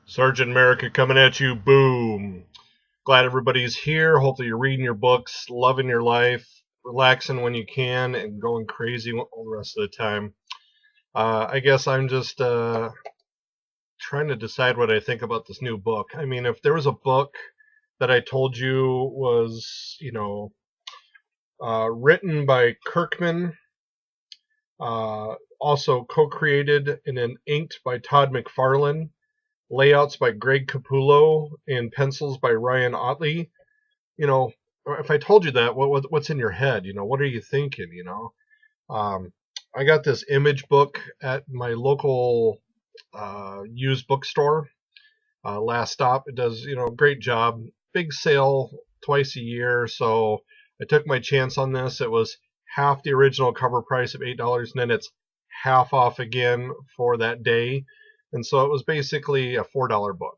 Sergeant America coming at you. Boom. Glad everybody's here. Hopefully you're reading your books, loving your life, relaxing when you can, and going crazy all the rest of the time. I guess I'm just trying to decide what I think about this new book. I mean, if there was a book that I told you was, written by Kirkman, also co-created and then inked by Todd McFarlane, layouts by Greg Capullo, and pencils by Ryan Ottley. You know, if I told you that, what's in your head? What are you thinking? I got this image book at my local used bookstore. Last Stop. It does, great job. Big sale twice a year, so I took my chance on this. It was half the original cover price of $8, and then it's half off again for that day. And so it was basically a $4 book.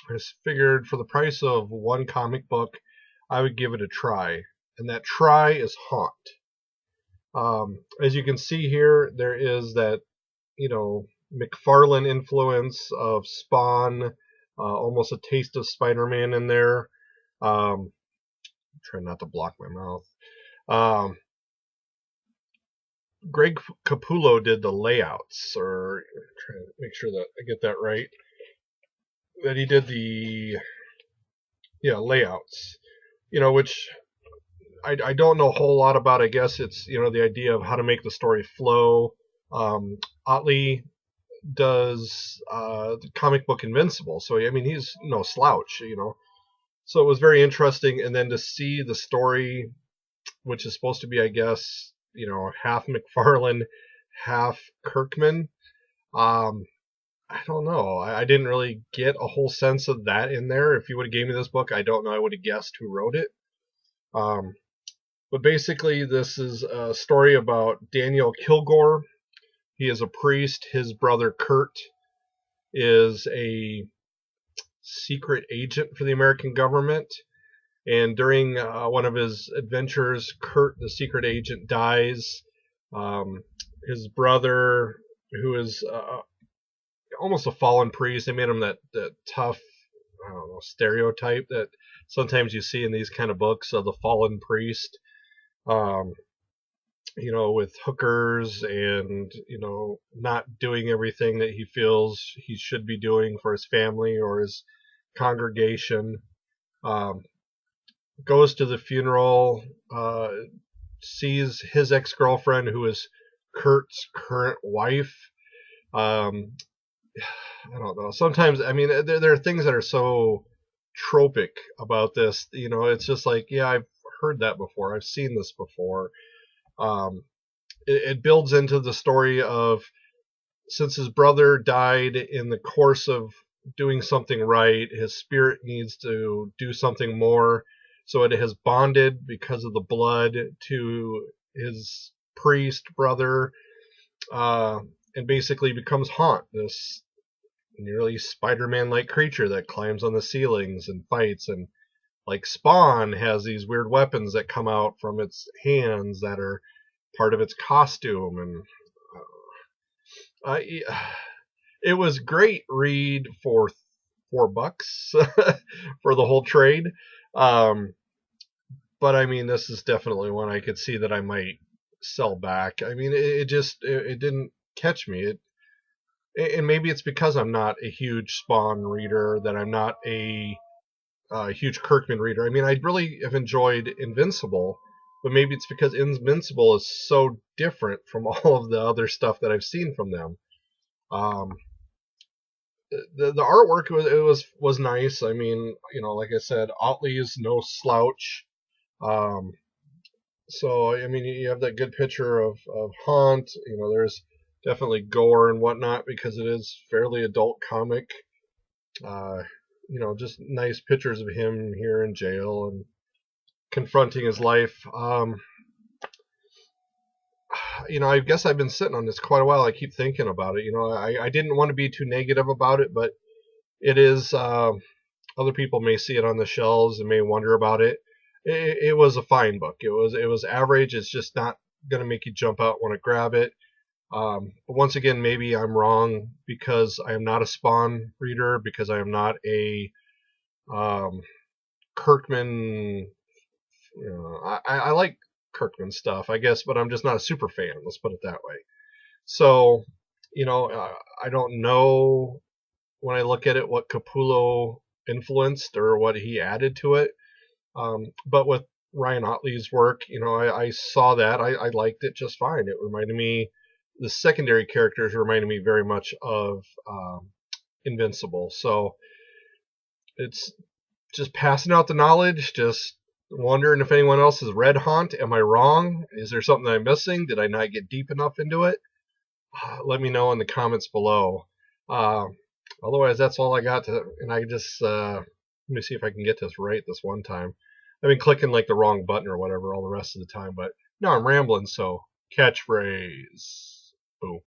I just figured for the price of one comic book, I would give it a try. And that try is Haunt. As you can see here, there is that, McFarlane influence of Spawn, almost a taste of Spider-Man in there. Try not to block my mouth. Greg Capullo did the layouts, or trying to make sure that I get that right. That he did the layouts, which I don't know a whole lot about. I guess it's the idea of how to make the story flow. Ottley does the comic book Invincible, so I mean he's no slouch, So it was very interesting, and then to see the story, which is supposed to be, I guess, half McFarlane, half Kirkman. I don't know. I didn't really get a whole sense of that in there. If you would have gave me this book, I don't know. I would have guessed who wrote it. But basically, this is a story about Daniel Kilgore. He is a priest. His brother Kurt is a secret agent for the American government. And during one of his adventures, Kurt, the secret agent, dies. His brother, who is almost a fallen priest, they made him that tough, I don't know, stereotype that sometimes you see in these kind of books of the fallen priest. With hookers and, not doing everything that he feels he should be doing for his family or his congregation. Goes to the funeral, sees his ex-girlfriend, who is Kurt's current wife. I don't know. Sometimes, I mean, there are things that are so tropic about this. It's just like, yeah, I've heard that before. I've seen this before. It builds into the story of, since his brother died in the course of doing something right, his spirit needs to do something more. So it has bonded because of the blood to his priest brother, and basically becomes Haunt, this nearly Spider-Man-like creature that climbs on the ceilings and fights, and like Spawn has these weird weapons that come out from its hands that are part of its costume. And it was great read for $4 for the whole trade. But I mean, this is definitely one I could see that I might sell back. I mean, it didn't catch me. And maybe it's because I'm not a huge Spawn reader, that I'm not a huge Kirkman reader. I mean, I really have enjoyed Invincible, but maybe it's because Invincible is so different from all of the other stuff that I've seen from them. The artwork was nice. I mean, like I said, Ottley is no slouch. So I mean, you have that good picture of Haunt. There's definitely gore and whatnot because it is fairly adult comic. Just nice pictures of him here in jail and confronting his life. I guess I've been sitting on this quite a while. I keep thinking about it. I didn't want to be too negative about it, but it is. Other people may see it on the shelves and may wonder about it. It was a fine book. It was average. It's just not going to make you jump out and want to grab it. But once again, maybe I'm wrong because I am not a Spawn reader, because I am not a um, Kirkman. I like Kirkman stuff, I guess, but I'm just not a super fan. Let's put it that way. So, I don't know when I look at it what Capullo influenced or what he added to it. But with Ryan Ottley's work, I saw that. I liked it just fine. It reminded me, the secondary characters reminded me very much of Invincible. So it's just passing out the knowledge, just wondering if anyone else has read Haunt. Am I wrong? Is there something I'm missing? Did I not get deep enough into it? Let me know in the comments below. Uh, Otherwise, that's all I got to, and I just let me see if I can get this right this one time. I've been clicking like the wrong button or whatever all the rest of the time, but now I'm rambling. So catchphrase. Boom.